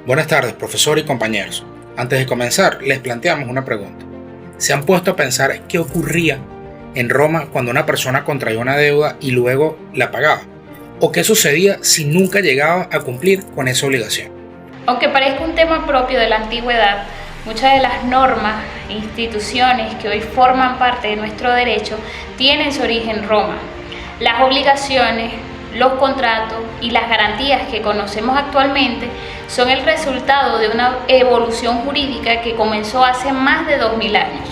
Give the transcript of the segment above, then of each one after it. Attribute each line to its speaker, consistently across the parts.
Speaker 1: Buenas tardes, profesor y compañeros. Antes de comenzar, les planteamos una pregunta. ¿Se han puesto a pensar qué ocurría en Roma cuando una persona contraía una deuda y luego la pagaba? ¿O qué sucedía si nunca llegaba a cumplir con esa obligación?
Speaker 2: Aunque parezca un tema propio de la antigüedad, muchas de las normas e instituciones que hoy forman parte de nuestro derecho tienen su origen en Roma. Las obligaciones, los contratos y las garantías que conocemos actualmente son el resultado de una evolución jurídica que comenzó hace más de 2000 años.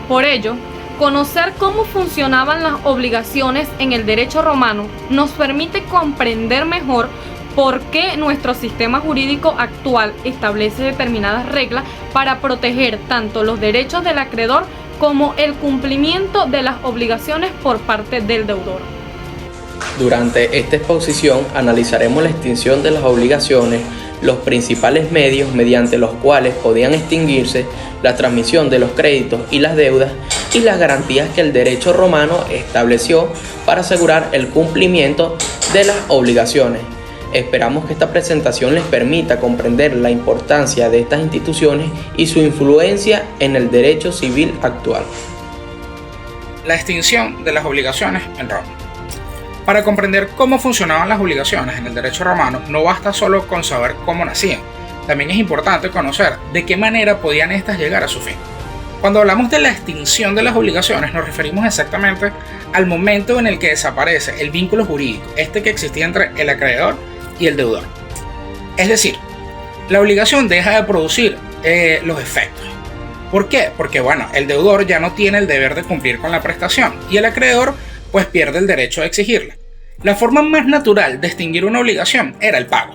Speaker 3: Por ello, conocer cómo funcionaban las obligaciones en el derecho romano nos permite comprender mejor por qué nuestro sistema jurídico actual establece determinadas reglas para proteger tanto los derechos del acreedor como el cumplimiento de las obligaciones por parte del deudor.
Speaker 4: Durante esta exposición analizaremos la extinción de las obligaciones, los principales medios mediante los cuales podían extinguirse, la transmisión de los créditos y las deudas y las garantías que el derecho romano estableció para asegurar el cumplimiento de las obligaciones. Esperamos que esta presentación les permita comprender la importancia de estas instituciones y su influencia en el derecho civil actual.
Speaker 1: La extinción de las obligaciones en Roma. Para comprender cómo funcionaban las obligaciones en el derecho romano, no basta solo con saber cómo nacían, también es importante conocer de qué manera podían éstas llegar a su fin. Cuando hablamos de la extinción de las obligaciones, nos referimos exactamente al momento en el que desaparece el vínculo jurídico, que existía entre el acreedor y el deudor. Es decir, la obligación deja de producir los efectos. ¿Por qué? Porque el deudor ya no tiene el deber de cumplir con la prestación y el acreedor pues pierde el derecho a exigirla. La forma más natural de extinguir una obligación era el pago,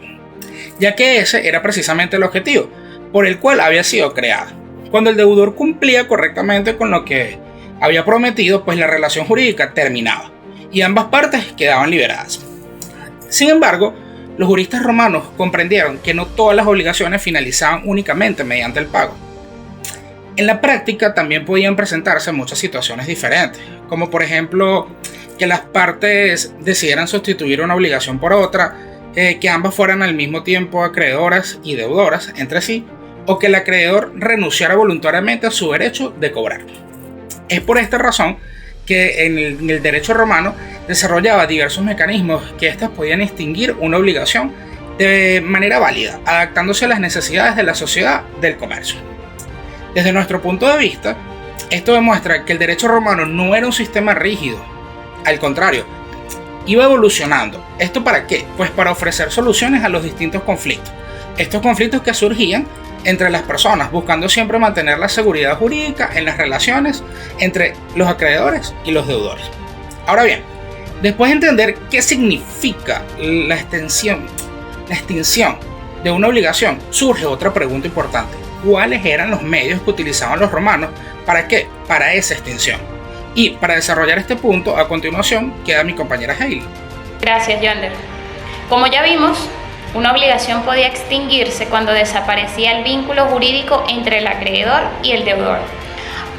Speaker 1: ya que ese era precisamente el objetivo por el cual había sido creada. Cuando el deudor cumplía correctamente con lo que había prometido, pues la relación jurídica terminaba y ambas partes quedaban liberadas. Sin embargo, los juristas romanos comprendieron que no todas las obligaciones finalizaban únicamente mediante el pago. En la práctica también podían presentarse muchas situaciones diferentes, como por ejemplo que las partes decidieran sustituir una obligación por otra, que ambas fueran al mismo tiempo acreedoras y deudoras entre sí, o que el acreedor renunciara voluntariamente a su derecho de cobrar. Es por esta razón que en el derecho romano desarrollaba diversos mecanismos que éstas podían extinguir una obligación de manera válida, adaptándose a las necesidades de la sociedad del comercio. Desde nuestro punto de vista, esto demuestra que el derecho romano no era un sistema rígido, al contrario, iba evolucionando. ¿Esto para qué? Pues para ofrecer soluciones a los distintos conflictos. Estos conflictos que surgían entre las personas, buscando siempre mantener la seguridad jurídica en las relaciones entre los acreedores y los deudores. Ahora bien, después de entender qué significa la extinción de una obligación, surge otra pregunta importante. ¿Cuáles eran los medios que utilizaban los romanos? ¿Para qué? Para esa extinción. Y para desarrollar este punto, a continuación, queda mi compañera Hailey.
Speaker 2: Gracias, Yonder. Como ya vimos, una obligación podía extinguirse cuando desaparecía el vínculo jurídico entre el acreedor y el deudor.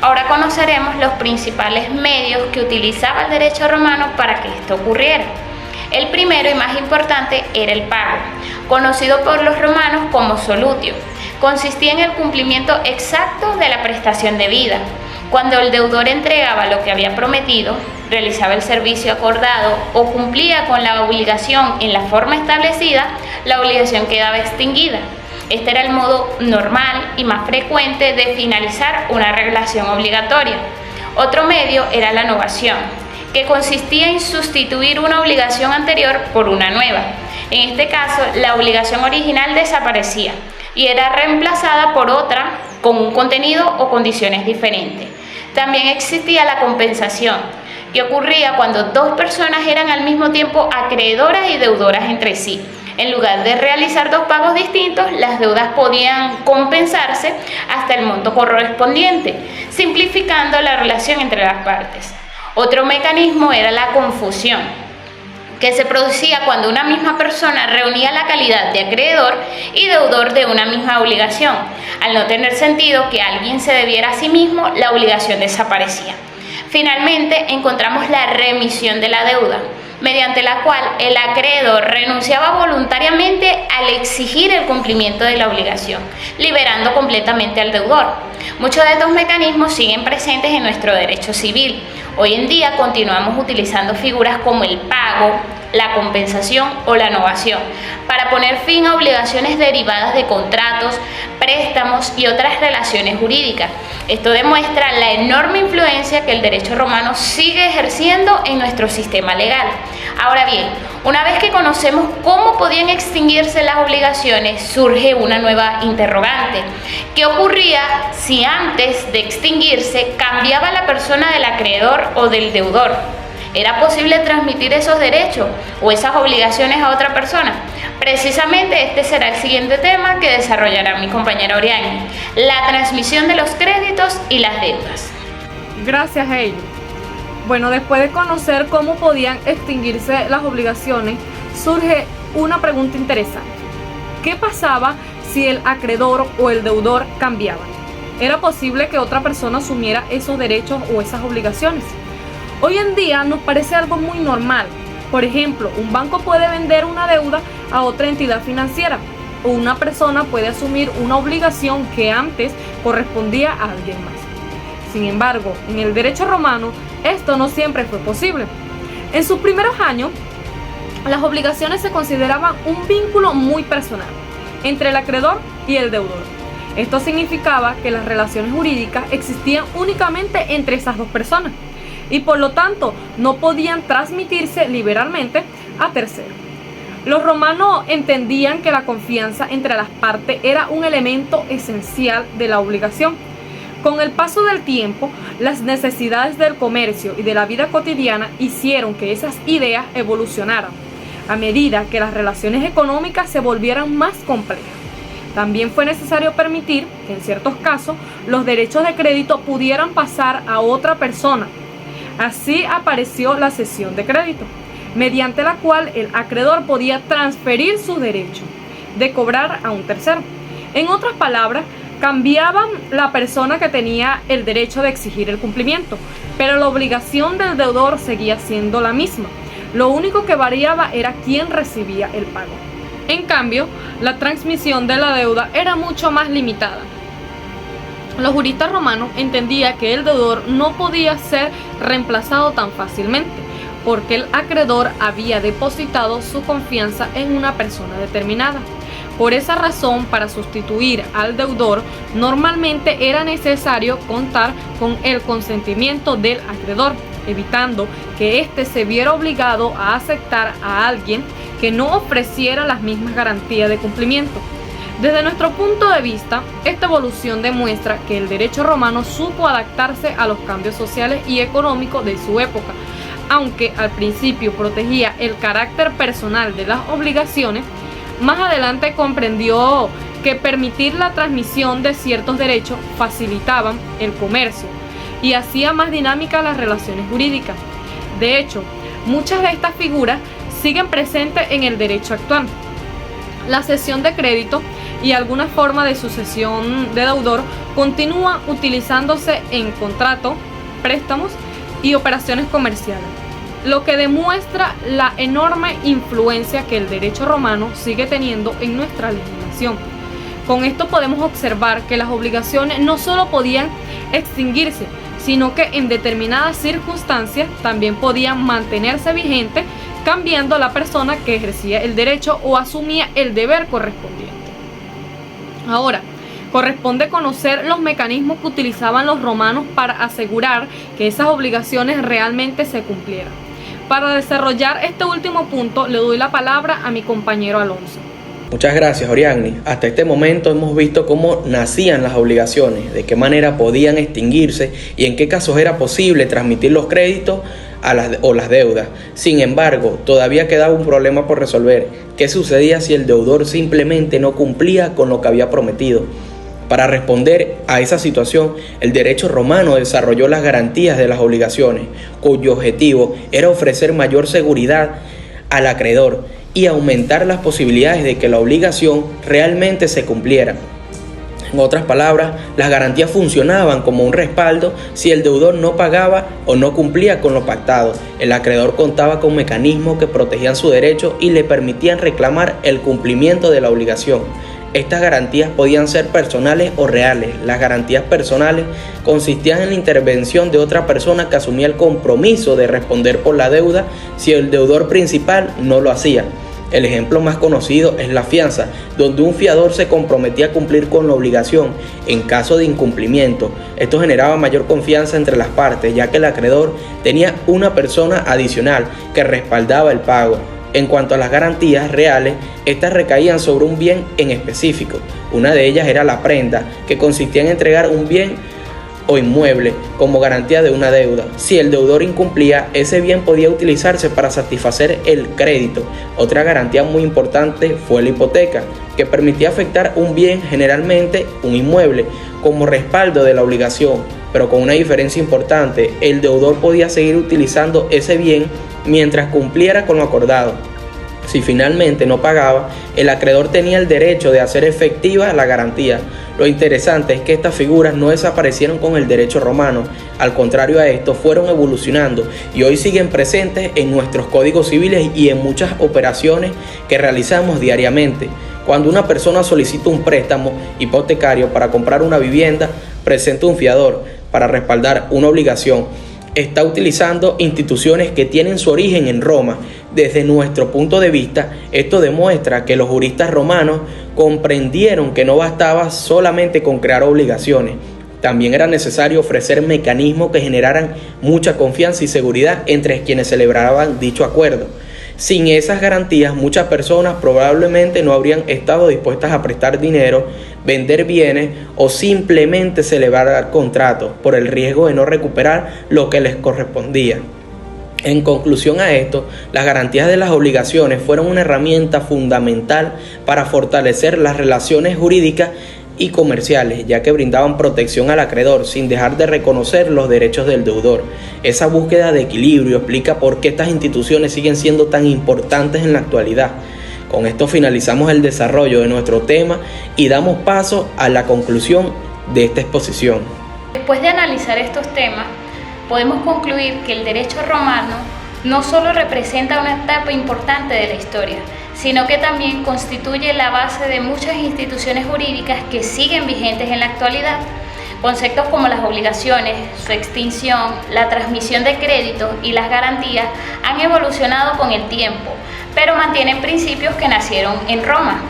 Speaker 2: Ahora conoceremos los principales medios que utilizaba el derecho romano para que esto ocurriera. El primero y más importante era el pago, conocido por los romanos como solutio. Consistía en el cumplimiento exacto de la prestación debida. Cuando el deudor entregaba lo que había prometido, realizaba el servicio acordado o cumplía con la obligación en la forma establecida, la obligación quedaba extinguida. Este era el modo normal y más frecuente de finalizar una relación obligatoria. Otro medio era la novación, que consistía en sustituir una obligación anterior por una nueva. En este caso, la obligación original desaparecía y era reemplazada por otra con un contenido o condiciones diferentes. También existía la compensación, que ocurría cuando dos personas eran al mismo tiempo acreedoras y deudoras entre sí. En lugar de realizar dos pagos distintos, las deudas podían compensarse hasta el monto correspondiente, simplificando la relación entre las partes. Otro mecanismo era la confusión, que se producía cuando una misma persona reunía la calidad de acreedor y deudor de una misma obligación. Al no tener sentido que alguien se debiera a sí mismo, la obligación desaparecía. Finalmente, encontramos la remisión de la deuda, mediante la cual el acreedor renunciaba voluntariamente al exigir el cumplimiento de la obligación, liberando completamente al deudor. Muchos de estos mecanismos siguen presentes en nuestro derecho civil. Hoy en día continuamos utilizando figuras como el pago, la compensación o la novación para poner fin a obligaciones derivadas de contratos, préstamos y otras relaciones jurídicas. Esto demuestra la enorme influencia que el derecho romano sigue ejerciendo en nuestro sistema legal. Ahora bien, una vez que conocemos cómo podían extinguirse las obligaciones, surge una nueva interrogante. ¿Qué ocurría si antes de extinguirse cambiaba la persona del acreedor o del deudor? ¿Era posible transmitir esos derechos o esas obligaciones a otra persona? Precisamente este será el siguiente tema que desarrollará mi compañera Oriani: la transmisión de los créditos y las deudas.
Speaker 3: Gracias, Hailey. Bueno, después de conocer cómo podían extinguirse las obligaciones, surge una pregunta interesante. ¿Qué pasaba si el acreedor o el deudor cambiaban? ¿Era posible que otra persona asumiera esos derechos o esas obligaciones? Hoy en día nos parece algo muy normal. Por ejemplo, un banco puede vender una deuda a otra entidad financiera, o una persona puede asumir una obligación que antes correspondía a alguien más. Sin embargo, en el derecho romano esto no siempre fue posible. En sus primeros años, las obligaciones se consideraban un vínculo muy personal entre el acreedor y el deudor. Esto significaba que las relaciones jurídicas existían únicamente entre esas dos personas y por lo tanto no podían transmitirse liberalmente a terceros. Los romanos entendían que la confianza entre las partes era un elemento esencial de la obligación. Con el paso del tiempo, las necesidades del comercio y de la vida cotidiana hicieron que esas ideas evolucionaran a medida que las relaciones económicas se volvieran más complejas. También fue necesario permitir que en ciertos casos los derechos de crédito pudieran pasar a otra persona. Así apareció la cesión de crédito, mediante la cual el acreedor podía transferir su derecho de cobrar a un tercero. En otras palabras, cambiaba la persona que tenía el derecho de exigir el cumplimiento, pero la obligación del deudor seguía siendo la misma. Lo único que variaba era quién recibía el pago. En cambio, la transmisión de la deuda era mucho más limitada. Los juristas romanos entendían que el deudor no podía ser reemplazado tan fácilmente, porque el acreedor había depositado su confianza en una persona determinada. Por esa razón, para sustituir al deudor, normalmente era necesario contar con el consentimiento del acreedor, evitando que éste se viera obligado a aceptar a alguien que no ofreciera las mismas garantías de cumplimiento. Desde nuestro punto de vista, esta evolución demuestra que el derecho romano supo adaptarse a los cambios sociales y económicos de su época. Aunque al principio protegía el carácter personal de las obligaciones, más adelante comprendió que permitir la transmisión de ciertos derechos facilitaban el comercio y hacía más dinámicas las relaciones jurídicas. De hecho, muchas de estas figuras siguen presentes en el derecho actual. La cesión de crédito y alguna forma de sucesión de deudor continúa utilizándose en contratos, préstamos y operaciones comerciales, lo que demuestra la enorme influencia que el derecho romano sigue teniendo en nuestra legislación. Con esto podemos observar que las obligaciones no solo podían extinguirse, sino que en determinadas circunstancias también podían mantenerse vigentes, cambiando la persona que ejercía el derecho o asumía el deber correspondiente. Ahora, corresponde conocer los mecanismos que utilizaban los romanos para asegurar que esas obligaciones realmente se cumplieran. Para desarrollar este último punto, le doy la palabra a mi compañero Alonso.
Speaker 4: Muchas gracias, Oriani. Hasta este momento hemos visto cómo nacían las obligaciones, de qué manera podían extinguirse y en qué casos era posible transmitir los créditos o las deudas. Sin embargo, todavía quedaba un problema por resolver. ¿Qué sucedía si el deudor simplemente no cumplía con lo que había prometido? Para responder a esa situación, el derecho romano desarrolló las garantías de las obligaciones, cuyo objetivo era ofrecer mayor seguridad al acreedor y aumentar las posibilidades de que la obligación realmente se cumpliera. En otras palabras, las garantías funcionaban como un respaldo si el deudor no pagaba o no cumplía con lo pactado. El acreedor contaba con mecanismos que protegían su derecho y le permitían reclamar el cumplimiento de la obligación. Estas garantías podían ser personales o reales. Las garantías personales consistían en la intervención de otra persona que asumía el compromiso de responder por la deuda si el deudor principal no lo hacía. El ejemplo más conocido es la fianza, donde un fiador se comprometía a cumplir con la obligación en caso de incumplimiento. Esto generaba mayor confianza entre las partes, ya que el acreedor tenía una persona adicional que respaldaba el pago. En cuanto a las garantías reales, estas recaían sobre un bien en específico. Una de ellas era la prenda, que consistía en entregar un bien o inmueble como garantía de una deuda. Si el deudor incumplía, ese bien podía utilizarse para satisfacer el crédito. Otra garantía muy importante fue la hipoteca, que permitía afectar un bien, generalmente un inmueble, como respaldo de la obligación, pero con una diferencia importante: el deudor podía seguir utilizando ese bien mientras cumpliera con lo acordado. Si finalmente no pagaba, el acreedor tenía el derecho de hacer efectiva la garantía. Lo interesante es que estas figuras no desaparecieron con el derecho romano. Al contrario a esto, fueron evolucionando y hoy siguen presentes en nuestros códigos civiles y en muchas operaciones que realizamos diariamente. Cuando una persona solicita un préstamo hipotecario para comprar una vivienda, presenta un fiador para respaldar una obligación. Está utilizando instituciones que tienen su origen en Roma. Desde nuestro punto de vista, esto demuestra que los juristas romanos comprendieron que no bastaba solamente con crear obligaciones. También era necesario ofrecer mecanismos que generaran mucha confianza y seguridad entre quienes celebraban dicho acuerdo. Sin esas garantías, muchas personas probablemente no habrían estado dispuestas a prestar dinero, vender bienes o simplemente celebrar contratos por el riesgo de no recuperar lo que les correspondía. En conclusión a esto, las garantías de las obligaciones fueron una herramienta fundamental para fortalecer las relaciones jurídicas y comerciales, ya que brindaban protección al acreedor sin dejar de reconocer los derechos del deudor. Esa búsqueda de equilibrio explica por qué estas instituciones siguen siendo tan importantes en la actualidad. Con esto finalizamos el desarrollo de nuestro tema y damos paso a la conclusión de esta exposición.
Speaker 2: Después de analizar estos temas, podemos concluir que el derecho romano no solo representa una etapa importante de la historia, sino que también constituye la base de muchas instituciones jurídicas que siguen vigentes en la actualidad. Conceptos como las obligaciones, su extinción, la transmisión de créditos y las garantías han evolucionado con el tiempo, pero mantienen principios que nacieron en Roma.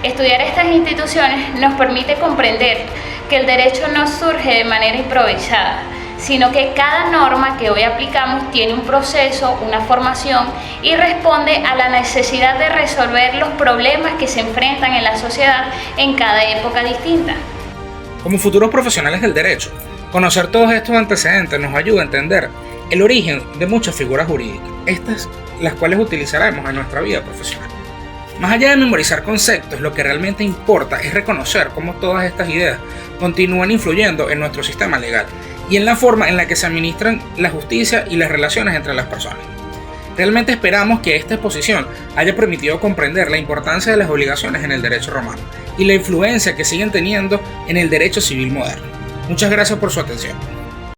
Speaker 2: Estudiar estas instituciones nos permite comprender que el derecho no surge de manera improvisada, sino que cada norma que hoy aplicamos tiene un proceso, una formación y responde a la necesidad de resolver los problemas que se enfrentan en la sociedad en cada época distinta.
Speaker 1: Como futuros profesionales del derecho, conocer todos estos antecedentes nos ayuda a entender el origen de muchas figuras jurídicas, estas las cuales utilizaremos en nuestra vida profesional. Más allá de memorizar conceptos, lo que realmente importa es reconocer cómo todas estas ideas continúan influyendo en nuestro sistema legal y en la forma en la que se administran la justicia y las relaciones entre las personas. Realmente esperamos que esta exposición haya permitido comprender la importancia de las obligaciones en el derecho romano y la influencia que siguen teniendo en el derecho civil moderno. Muchas gracias por su atención.